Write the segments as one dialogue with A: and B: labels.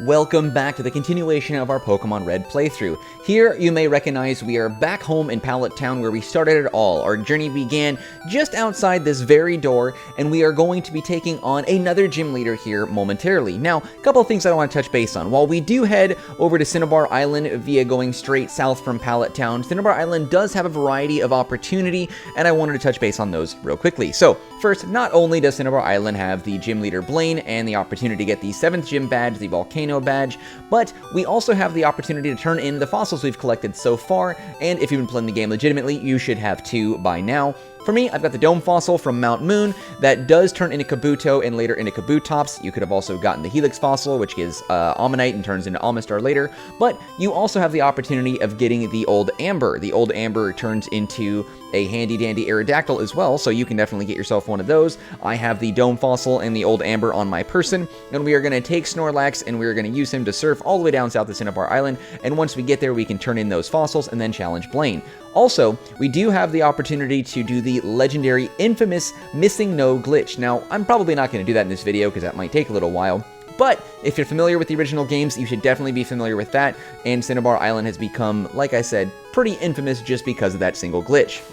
A: Welcome back to the continuation of our Pokémon Red playthrough. Here, you may recognize we are back home in Pallet Town where we started it all. Our journey began just outside this very door, and we are going to be taking on another gym leader here momentarily. Now, a couple of things I want to touch base on. While we do head over to Cinnabar Island via going straight south from Pallet Town, Cinnabar Island does have a variety of opportunity, and I wanted to touch base on those real quickly. So, first, not only does Cinnabar Island have the gym leader Blaine and the opportunity to get the 7th gym badge, the Volcano badge, but we also have the opportunity to turn in the fossils we've collected so far, and if you've been playing the game legitimately, you should have 2 by now. For me, I've got the Dome Fossil from Mount Moon that does turn into Kabuto and later into Kabutops. You could have also gotten the Helix Fossil, which gives Ammonite and turns into Amistar later, but you also have the opportunity of getting the Old Amber. The Old Amber turns into a handy-dandy Aerodactyl as well, so you can definitely get yourself one of those. I have the Dome Fossil and the Old Amber on my person, and we are going to take Snorlax, and we are going to use him to surf all the way down south to Cinnabar Island, and once we get there, we can turn in those fossils and then challenge Blaine. Also, we do have the opportunity to do the legendary, infamous Missing No glitch. Now, I'm probably not going to do that in this video because that might take a little while, but if you're familiar with the original games, you should definitely be familiar with that, and Cinnabar Island has become, like I said, pretty infamous just because of that single glitch.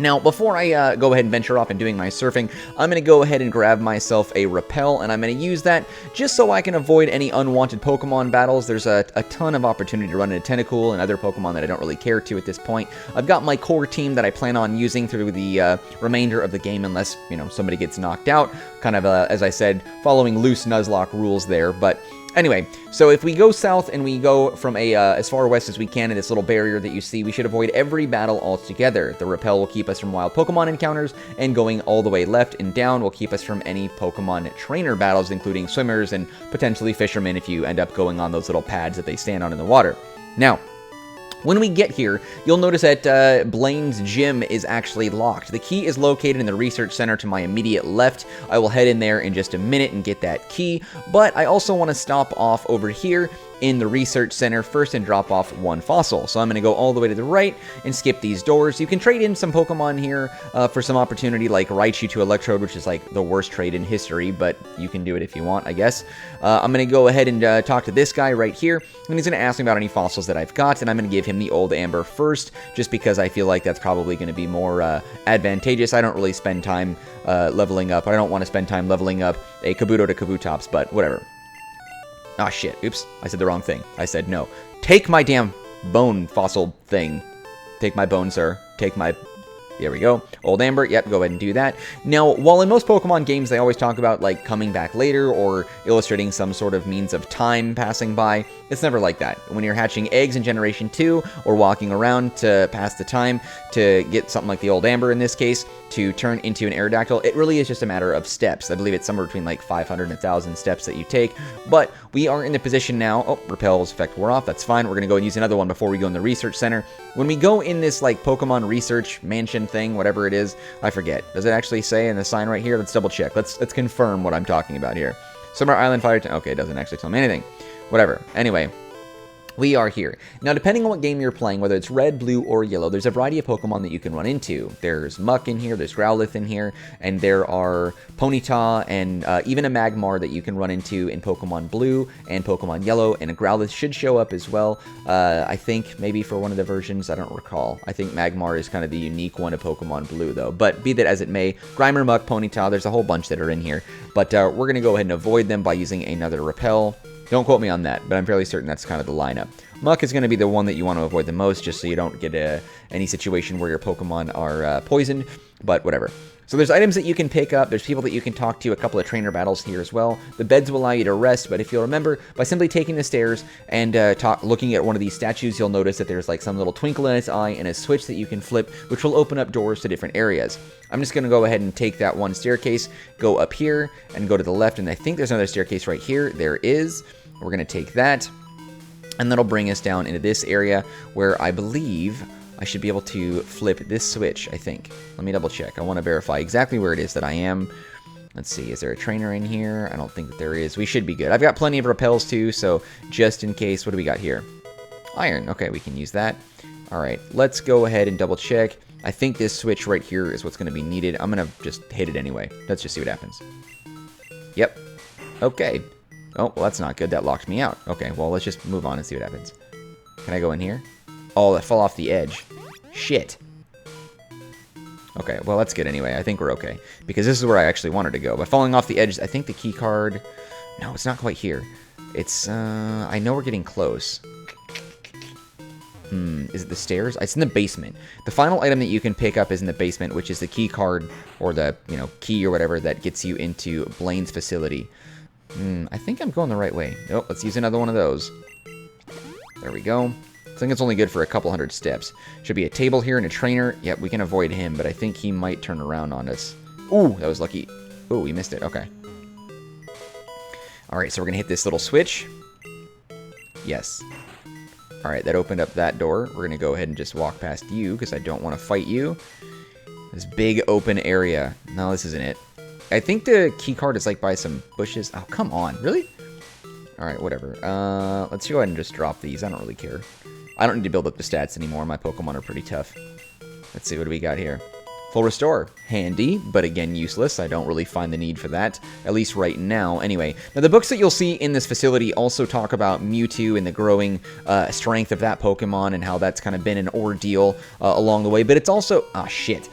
A: Now, before I go ahead and venture off and doing my surfing, I'm going to go ahead and grab myself a Repel, and I'm going to use that just so I can avoid any unwanted Pokemon battles. There's a ton of opportunity to run into Tentacool and other Pokemon that I don't really care to at this point. I've got my core team that I plan on using through the remainder of the game unless, you know, somebody gets knocked out. Kind of, as I said, following loose Nuzlocke rules there, but anyway, so if we go south and we go from as far west as we can in this little barrier that you see, we should avoid every battle altogether. The Repel will keep us from wild Pokemon encounters, and going all the way left and down will keep us from any Pokemon trainer battles, including swimmers and potentially fishermen if you end up going on those little pads that they stand on in the water. Now, when we get here, you'll notice that Blaine's gym is actually locked. The key is located in the research center to my immediate left. I will head in there in just a minute and get that key, but I also want to stop off over here in the research center first and drop off 1 fossil. So I'm going to go all the way to the right and skip these doors. You can trade in some Pokemon here for some opportunity, like Raichu to Electrode, which is like the worst trade in history, but you can do it if you want, I guess. I'm going to go ahead and talk to this guy right here, and he's going to ask me about any fossils that I've got, and I'm going to give him the Old Amber first, just because I feel like that's probably going to be more advantageous. I don't really spend time leveling up. I don't want to spend time leveling up a Kabuto to Kabutops, but whatever. Ah, shit. Oops. I said the wrong thing. I said no. Take my damn bone fossil thing. Take my bone, sir. Take my... There we go. Old Amber. Yep, go ahead and do that. Now, while in most Pokemon games they always talk about, like, coming back later or illustrating some sort of means of time passing by, it's never like that. When you're hatching eggs in Generation 2 or walking around to pass the time to get something like the Old Amber in this case to turn into an Aerodactyl, it really is just a matter of steps. I believe it's somewhere between like 500 and 1,000 steps that you take, but we are in the position now. Oh, Repel's effect wore off. That's fine. We're going to go and use another one before we go in the research center. When we go in this like Pokemon research mansion thing, whatever it is, I forget. Does it actually say in the sign right here? Let's double check. Let's confirm what I'm talking about here. Summer Island Fire... Okay, it doesn't actually tell me anything. Whatever. Anyway, we are here. Now, depending on what game you're playing, whether it's red, blue, or yellow, there's a variety of Pokemon that you can run into. There's Muck in here, there's Growlithe in here, and there are Ponyta and even a Magmar that you can run into in Pokemon Blue and Pokemon Yellow, and a Growlithe should show up as well. I think maybe for one of the versions, I don't recall. I think Magmar is kind of the unique one of Pokemon Blue, though. But be that as it may, Grimer, Muck, Ponyta, there's a whole bunch that are in here. But we're going to go ahead and avoid them by using another Repel. Don't quote me on that, but I'm fairly certain that's kind of the lineup. Muck is going to be the one that you want to avoid the most, just so you don't get any situation where your Pokemon are poisoned, but whatever. So there's items that you can pick up, there's people that you can talk to, a couple of trainer battles here as well. The beds will allow you to rest, but if you'll remember, by simply taking the stairs and looking at one of these statues, you'll notice that there's like some little twinkle in its eye and a switch that you can flip, which will open up doors to different areas. I'm just going to go ahead and take that one staircase, go up here, and go to the left, and I think there's another staircase right here. There is. We're going to take that, and that'll bring us down into this area where I believe I should be able to flip this switch, I think. Let me double check. I want to verify exactly where it is that I am. Let's see, is there a trainer in here? I don't think that there is. We should be good. I've got plenty of repels too, so just in case, what do we got here? Iron. Okay, we can use that. All right, let's go ahead and double check. I think this switch right here is what's going to be needed. I'm going to just hit it anyway. Let's just see what happens. Yep. Okay. Oh, well, that's not good. That locked me out. Okay, well, let's just move on and see what happens. Can I go in here? Oh, that fell off the edge. Shit. Okay, well, that's good anyway. I think we're okay. Because this is where I actually wanted to go. But falling off the edge, I think the key card... No, it's not quite here. It's, I know we're getting close. Is it the stairs? It's in the basement. The final item that you can pick up is in the basement, which is the key card, or the, key or whatever that gets you into Blaine's facility. I think I'm going the right way. Nope, let's use another one of those. There we go. I think it's only good for a couple hundred steps. Should be a table here and a trainer. Yep, we can avoid him, but I think he might turn around on us. Ooh, that was lucky. Ooh, we missed it. Okay. Alright, so we're going to hit this little switch. Yes. Alright, that opened up that door. We're going to go ahead and just walk past you, because I don't want to fight you. This big open area. No, this isn't it. I think the key card is like by some bushes. Oh, come on. Really? Alright, whatever. Let's go ahead and just drop these. I don't really care. I don't need to build up the stats anymore. My Pokemon are pretty tough. Let's see, what do we got here? Full Restore. Handy, but again, useless. I don't really find the need for that, at least right now. Anyway, now the books that you'll see in this facility also talk about Mewtwo and the growing strength of that Pokemon and how that's kind of been an ordeal along the way. But it's also... Ah, shit.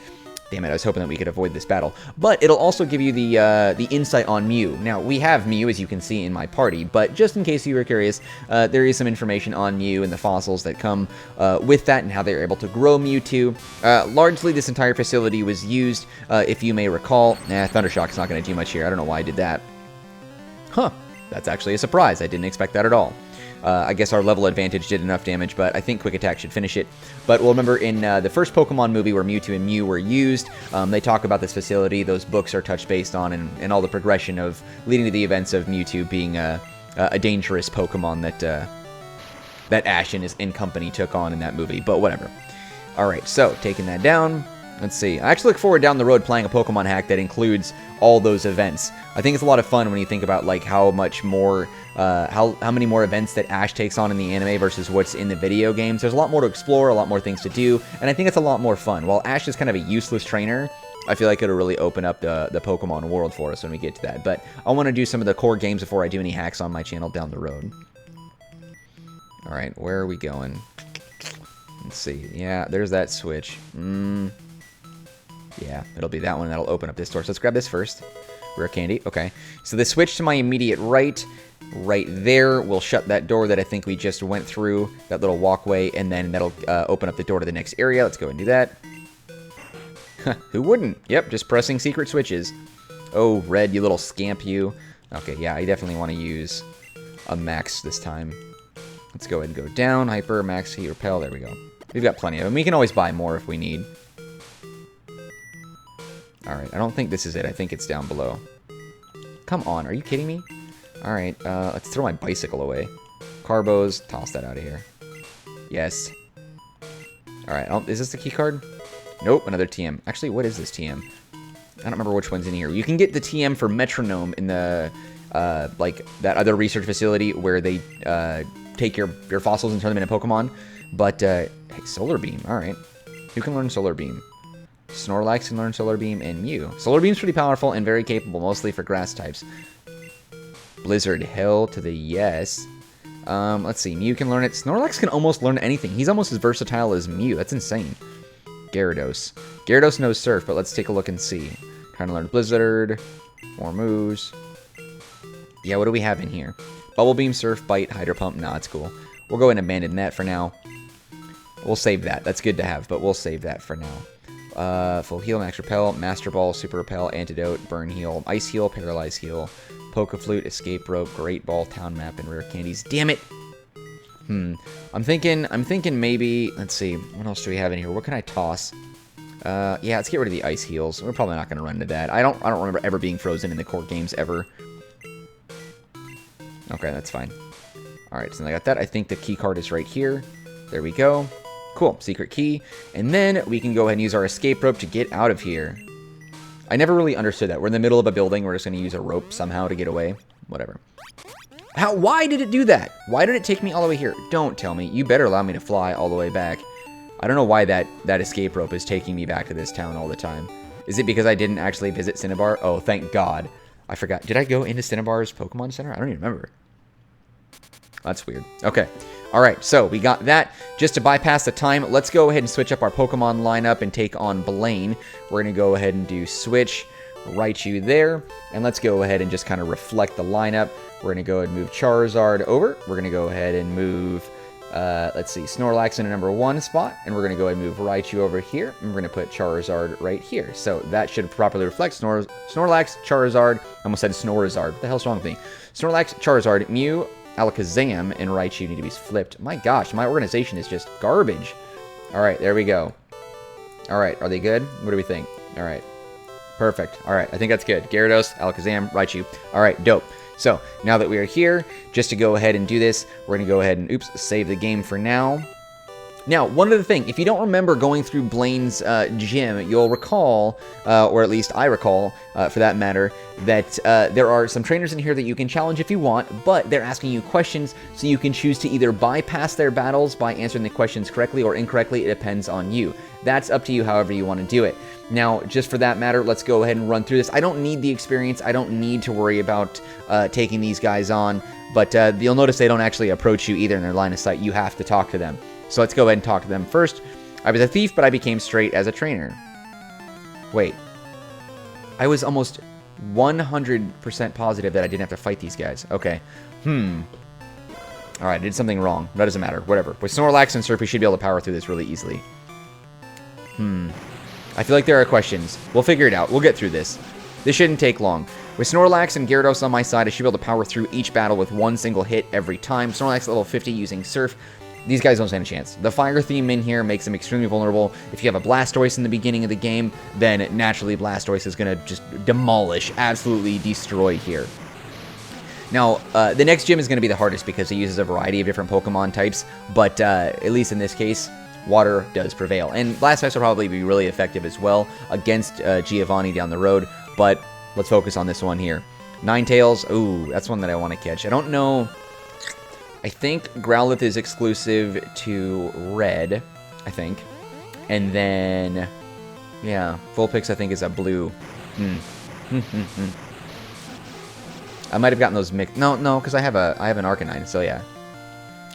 A: Damn it, I was hoping that we could avoid this battle. But it'll also give you the insight on Mew. Now, we have Mew, as you can see in my party, but just in case you were curious, there is some information on Mew and the fossils that come with that and how they're able to grow Mewtwo. Largely, this entire facility was used, if you may recall... Thundershock's not going to do much here. I don't know why I did that. Huh, that's actually a surprise. I didn't expect that at all. I guess our level advantage did enough damage, but I think Quick Attack should finish it. But we'll remember in the first Pokemon movie where Mewtwo and Mew were used, they talk about this facility, those books are touched based on, and all the progression of leading to the events of Mewtwo being a dangerous Pokemon that Ash and company took on in that movie, but whatever. Alright, so, taking that down... Let's see. I actually look forward down the road playing a Pokemon hack that includes all those events. I think it's a lot of fun when you think about like how much more, how many more events that Ash takes on in the anime versus what's in the video games. There's a lot more to explore, a lot more things to do, and I think it's a lot more fun. While Ash is kind of a useless trainer, I feel like it'll really open up the Pokemon world for us when we get to that. But I want to do some of the core games before I do any hacks on my channel down the road. Alright, where are we going? Let's see. Yeah, there's that switch. Yeah, it'll be that one that'll open up this door. So let's grab this first. Rare candy. Okay. So the switch to my immediate right there will shut that door that I think we just went through, that little walkway, and then that'll open up the door to the next area. Let's go and do that. Who wouldn't? Yep, just pressing secret switches. Oh, Red, you little scamp, you. Okay, yeah, I definitely want to use a max this time. Let's go ahead and go down. Hyper, max, heat, repel. There we go. We've got plenty of them. We can always buy more if we need. Alright, I don't think this is it. I think it's down below. Come on, are you kidding me? Alright, let's throw my bicycle away. Carbos, toss that out of here. Yes. Alright, is this the key card? Nope, another TM. Actually, what is this TM? I don't remember which one's in here. You can get the TM for Metronome in the, like, that other research facility where they, take your fossils and turn them into Pokemon. But, hey, Solar Beam, alright. Who can learn Solar Beam? Snorlax can learn Solar Beam, and Mew. Solar Beam's pretty powerful and very capable, mostly for grass types. Blizzard, hell to the yes. Let's see, Mew can learn it. Snorlax can almost learn anything. He's almost as versatile as Mew. That's insane. Gyarados. Gyarados knows Surf, but let's take a look and see. Trying to learn Blizzard. More moves. Yeah, what do we have in here? Bubble Beam, Surf, Bite, Hydro Pump. Nah, it's cool. We'll go ahead and abandon that for now. We'll save that. That's good to have, but we'll save that for now. Full Heal, Max Repel, Master Ball, Super Repel, Antidote, Burn Heal, Ice Heal, Paralyze Heal, Poke Flute, Escape Rope, Great Ball, Town Map, and Rare Candies. Damn it! I'm thinking maybe, let's see, what else do we have in here? What can I toss? Yeah, let's get rid of the Ice Heals. We're probably not going to run into that. I don't remember ever being frozen in the court games ever. Okay, that's fine. Alright, so I got that. I think the key card is right here. There we go. Cool, secret key. And then we can go ahead and use our escape rope to get out of here. I never really understood that. We're in the middle of a building. We're just going to use a rope somehow to get away. Whatever. Why did it do that? Why did it take me all the way here? Don't tell me. You better allow me to fly all the way back. I don't know why that escape rope is taking me back to this town all the time. Is it because I didn't actually visit Cinnabar? Oh, thank God. I forgot. Did I go into Cinnabar's Pokemon Center? I don't even remember. That's weird. Okay. All right, so we got that. Just to bypass the time, let's go ahead and switch up our Pokemon lineup and take on Blaine. We're going to go ahead and do switch, Raichu there, and let's go ahead and just kind of reflect the lineup. We're going to go ahead and move Charizard over. We're going to go ahead and move, let's see, Snorlax in a number 1 spot, and we're going to go ahead and move Raichu over here, and we're going to put Charizard right here. So that should properly reflect Snorlax, Charizard, I almost said Snorizard. What the hell's wrong with me? Snorlax, Charizard, Mew, Alakazam, and Raichu need to be flipped. My gosh, my organization is just garbage. All right, there we go. All right, are they good? What do we think? All right, perfect. All right, I think that's good. Gyarados, Alakazam, Raichu. All right, dope. So now that we are here, just to go ahead and do this, we're going to go ahead and, save the game for now. Now, one other thing, if you don't remember going through Blaine's gym, you'll recall, or at least I recall, for that matter, that there are some trainers in here that you can challenge if you want, but they're asking you questions, so you can choose to either bypass their battles by answering the questions correctly or incorrectly. It depends on you. That's up to you however you want to do it. Now, just for that matter, let's go ahead and run through this. I don't need the experience. I don't need to worry about taking these guys on, but you'll notice they don't actually approach you either in their line of sight. You have to talk to them. So let's go ahead and talk to them first. I was a thief, but I became straight as a trainer. Wait. I was almost 100% positive that I didn't have to fight these guys. Okay. Alright, I did something wrong. That doesn't matter. Whatever. With Snorlax and Surf, we should be able to power through this really easily. I feel like there are questions. We'll figure it out. We'll get through this. This shouldn't take long. With Snorlax and Gyarados on my side, I should be able to power through each battle with one single hit every time. Snorlax level 50 using Surf. These guys don't stand a chance. The fire theme in here makes them extremely vulnerable. If you have a Blastoise in the beginning of the game, then naturally Blastoise is going to just demolish, absolutely destroy here. Now, the next gym is going to be the hardest because it uses a variety of different Pokemon types, but at least in this case, water does prevail. And Blastoise will probably be really effective as well against Giovanni down the road, but let's focus on this one here. Ninetales, ooh, that's one that I want to catch. I don't know. I think Growlithe is exclusive to Red, I think. And then, yeah, Vulpix I think is a Blue. I might have gotten those mixed. No, because I have an Arcanine, so yeah.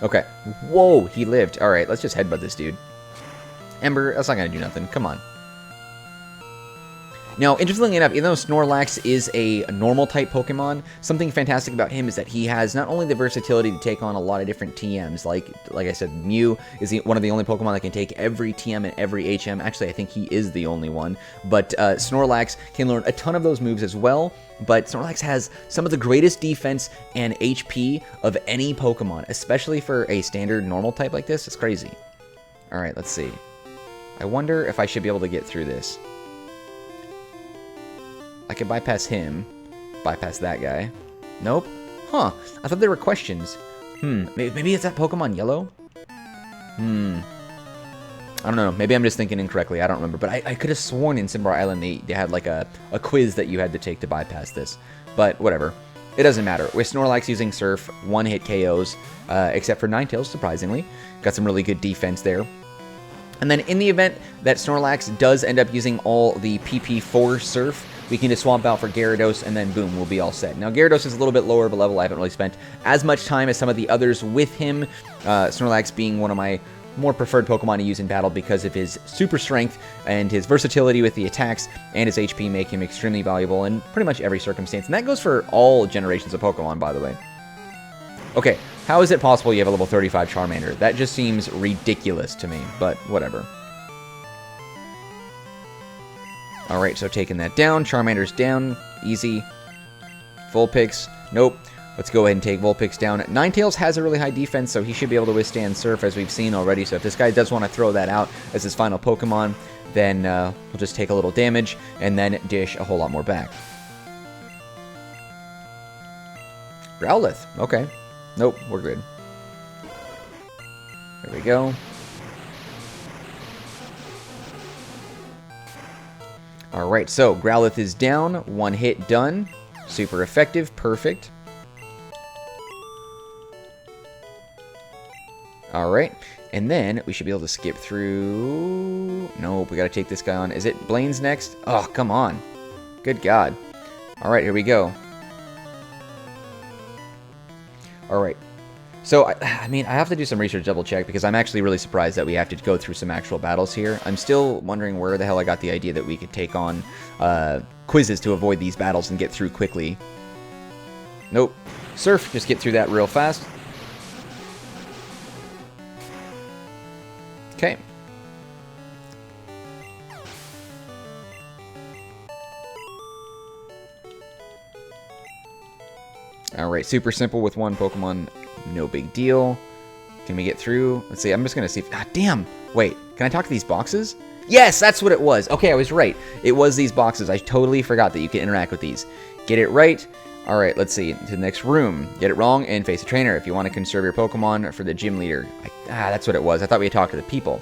A: Okay. Whoa, he lived. All right, let's just headbutt this dude. Ember, that's not going to do nothing. Come on. Now, interestingly enough, even though Snorlax is a normal type Pokemon, something fantastic about him is that he has not only the versatility to take on a lot of different TMs, like I said, Mew is one of the only Pokemon that can take every TM and every HM. Actually, I think he is the only one. But Snorlax can learn a ton of those moves as well. But Snorlax has some of the greatest defense and HP of any Pokemon, especially for a standard normal type like this. It's crazy. All right, let's see. I wonder if I should be able to get through this. I could bypass him. Bypass that guy. Nope. Huh. I thought there were questions. Maybe it's that Pokemon Yellow? I don't know. Maybe I'm just thinking incorrectly. I don't remember. But I could have sworn in Cinnabar Island they had like a quiz that you had to take to bypass this. But whatever. It doesn't matter. With Snorlax using Surf, one-hit KOs, except for Ninetales, surprisingly. Got some really good defense there. And then in the event that Snorlax does end up using all the PP for Surf, we can just swamp out for Gyarados, and then boom, we'll be all set. Now, Gyarados is a little bit lower of a level. I haven't really spent as much time as some of the others with him. Snorlax being one of my more preferred Pokemon to use in battle because of his super strength and his versatility with the attacks, and his HP make him extremely valuable in pretty much every circumstance. And that goes for all generations of Pokemon, by the way. Okay, how is it possible you have a level 35 Charmander? That just seems ridiculous to me, but whatever. Alright, so taking that down. Charmander's down. Easy. Vulpix. Nope. Let's go ahead and take Vulpix down. Ninetales has a really high defense, so he should be able to withstand Surf, as we've seen already. So if this guy does want to throw that out as his final Pokemon, then we'll just take a little damage and then dish a whole lot more back. Growlithe. Okay. Nope, we're good. There we go. Alright, so Growlithe is down. One hit done. Super effective. Perfect. Alright, and then we should be able to skip through... Nope, we gotta take this guy on. Is it Blaine's next? Oh, come on. Good God. Alright, here we go. Alright. So, I mean, I have to do some research double check because I'm actually really surprised that we have to go through some actual battles here. I'm still wondering where the hell I got the idea that we could take on quizzes to avoid these battles and get through quickly. Nope. Surf, just get through that real fast. Okay. Alright, super simple with one Pokemon. No big deal. Can we get through? Let's see, I'm just going to see if... Ah, damn! Wait, can I talk to these boxes? Yes, that's what it was! Okay, I was right. It was these boxes. I totally forgot that you can interact with these. Get it right. Alright, let's see. To the next room. Get it wrong and face a trainer if you want to conserve your Pokemon for the gym leader. That's what it was. I thought we had talked to the people.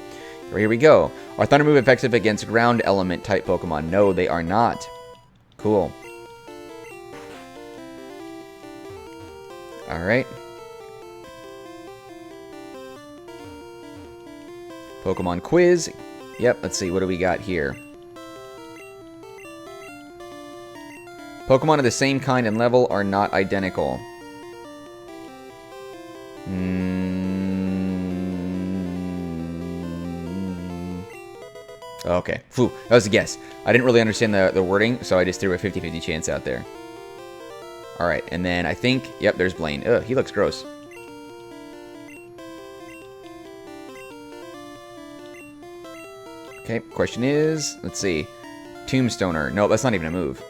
A: Here we go. Are Thunder Move effective against ground element type Pokemon? No, they are not. Cool. Alright. Pokemon quiz. Yep, let's see. What do we got here? Pokemon of the same kind and level are not identical. Okay. Phew, that was a guess. I didn't really understand the wording, so I just threw a 50-50 chance out there. Alright, and then I think... Yep, there's Blaine. Ugh, he looks gross. Okay, question is... Let's see. Tombstoner. No, that's not even a move.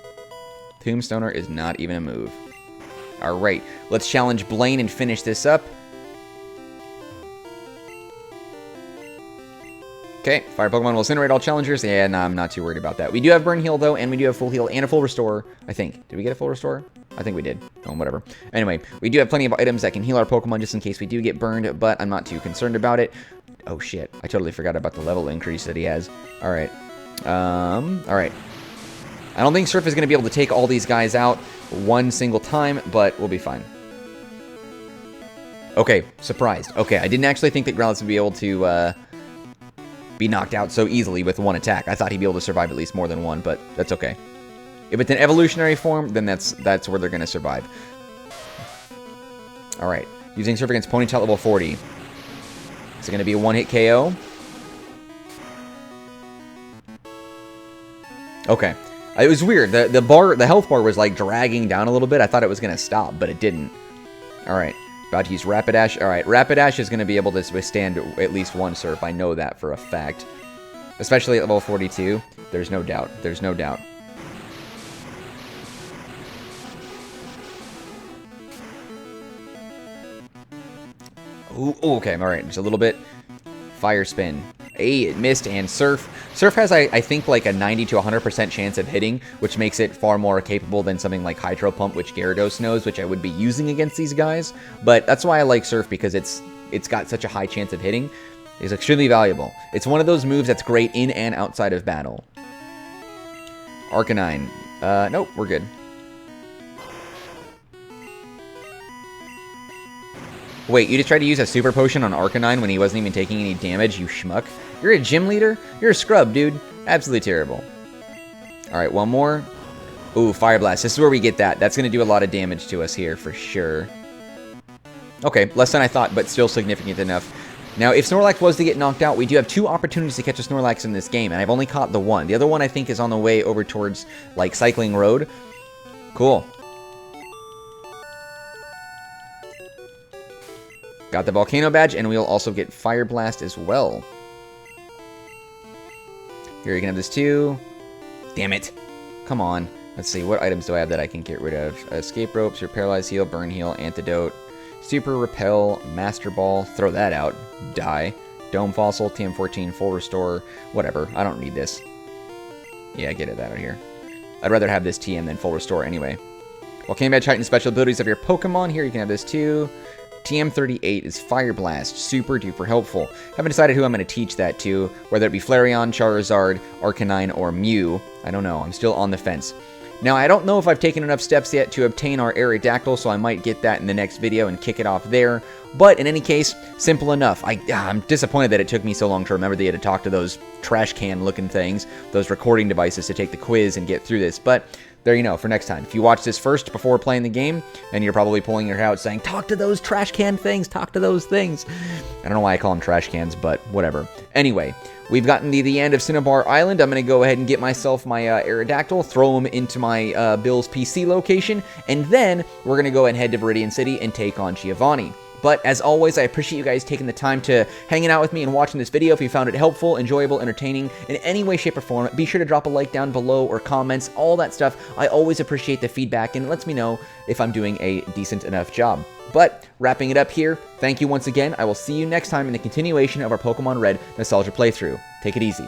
A: Tombstoner is not even a move. Alright, let's challenge Blaine and finish this up. Okay, Fire Pokemon will incinerate all challengers. Yeah, no, I'm not too worried about that. We do have Burn Heal, though, and we do have Full Heal and a Full Restore, I think. Did we get a Full Restore? I think we did. Oh, whatever. Anyway, we do have plenty of items that can heal our Pokemon just in case we do get burned, but I'm not too concerned about it. Oh, shit. I totally forgot about the level increase that he has. Alright. Alright. I don't think Surf is going to be able to take all these guys out one single time, but we'll be fine. Okay, surprised. Okay, I didn't actually think that Growlithe would be able to be knocked out so easily with one attack. I thought he'd be able to survive at least more than one, but that's okay. If it's an evolutionary form, then that's where they're going to survive. Alright, using Surf against Ponyta at level 40. Is it going to be a one-hit KO? Okay. It was weird. The health bar was like dragging down a little bit. I thought it was going to stop, but it didn't. Alright. About to use Rapidash. Alright, Rapidash is going to be able to withstand at least one Surf. I know that for a fact. Especially at level 42. There's no doubt. There's no doubt. Ooh, okay, alright. Just a little bit. Fire Spin. Hey, it missed, and Surf. Surf has, I think, like a 90 to 100% chance of hitting, which makes it far more capable than something like Hydro Pump, which Gyarados knows, which I would be using against these guys. But that's why I like Surf, because it's got such a high chance of hitting. It's extremely valuable. It's one of those moves that's great in and outside of battle. Arcanine. Nope, we're good. Wait, you just tried to use a Super Potion on Arcanine when he wasn't even taking any damage, you schmuck? You're a gym leader? You're a scrub, dude. Absolutely terrible. Alright, one more. Ooh, Fire Blast. This is where we get that. That's going to do a lot of damage to us here, for sure. Okay, less than I thought, but still significant enough. Now, if Snorlax was to get knocked out, we do have 2 opportunities to catch a Snorlax in this game, and I've only caught the one. The other one, I think, is on the way over towards, like, Cycling Road. Cool. Got the Volcano Badge, and we'll also get Fire Blast as well. Here, you can have this too. Damn it. Come on. Let's see, what items do I have that I can get rid of? Escape Ropes, your Paralyze Heal, Burn Heal, Antidote, Super Repel, Master Ball, throw that out, die, Dome Fossil, TM14, Full Restore, whatever, I don't need this. Yeah, get it out of here. I'd rather have this TM than Full Restore anyway. Volcano Badge heightens special abilities of your Pokemon. Here, you can have this too. TM38 is Fire Blast, super duper helpful. Haven't decided who I'm going to teach that to, whether it be Flareon, Charizard, Arcanine, or Mew. I don't know, I'm still on the fence. Now, I don't know if I've taken enough steps yet to obtain our Aerodactyl, so I might get that in the next video and kick it off there. But in any case, simple enough. I'm disappointed that it took me so long to remember that you had to talk to those trash can looking things, those recording devices to take the quiz and get through this. But there you know, for next time. If you watch this first before playing the game, and you're probably pulling your hair out saying, talk to those trash can things, talk to those things. I don't know why I call them trash cans, but whatever. Anyway, we've gotten to the end of Cinnabar Island. I'm going to go ahead and get myself my Aerodactyl, throw him into my Bill's PC location, and then we're going to go ahead and head to Viridian City and take on Giovanni. But as always, I appreciate you guys taking the time to hanging out with me and watching this video. If you found it helpful, enjoyable, entertaining in any way, shape, or form, be sure to drop a like down below or comments, all that stuff. I always appreciate the feedback and it lets me know if I'm doing a decent enough job. But wrapping it up here, thank you once again. I will see you next time in the continuation of our Pokemon Red Nostalgia playthrough. Take it easy.